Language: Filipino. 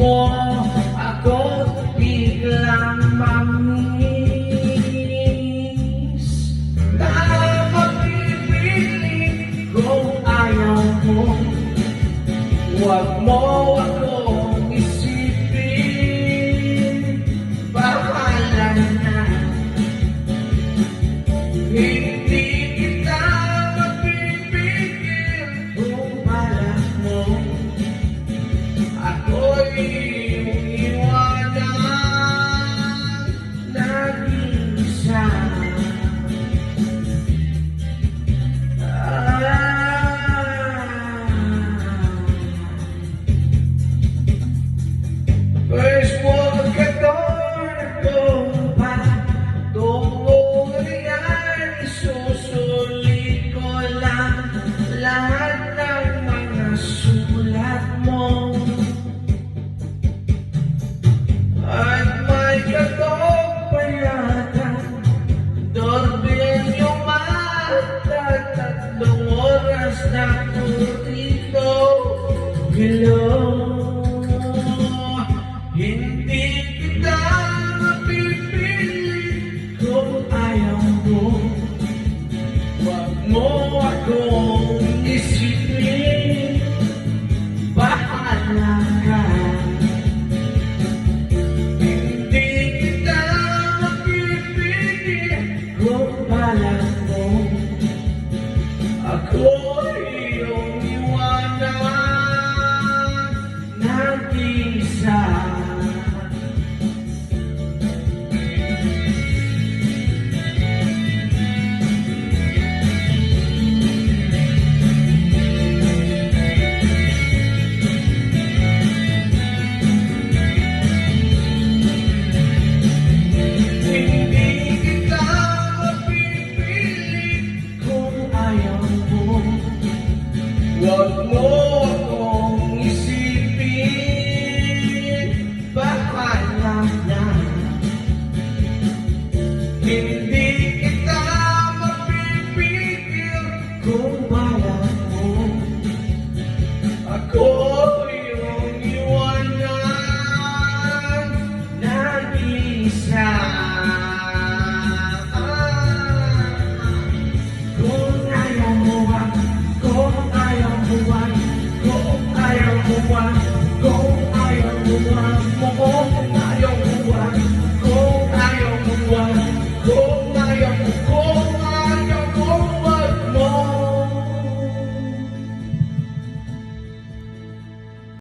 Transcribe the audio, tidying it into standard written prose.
mo ako biglang mamiss. Na mapipiling kung ayaw mo, huwag mo akong isipin. Bahala na, hindi kita mapipigil. Kung balak mo ako'y iwanan, nag-iisa. First huwag ka doon pa, tungkol yan, isusulit ko lang lahat ng mga sulat mo. At may katong pa yata, doorbell yung mata, 3 oras na ko rito. Hello, hindi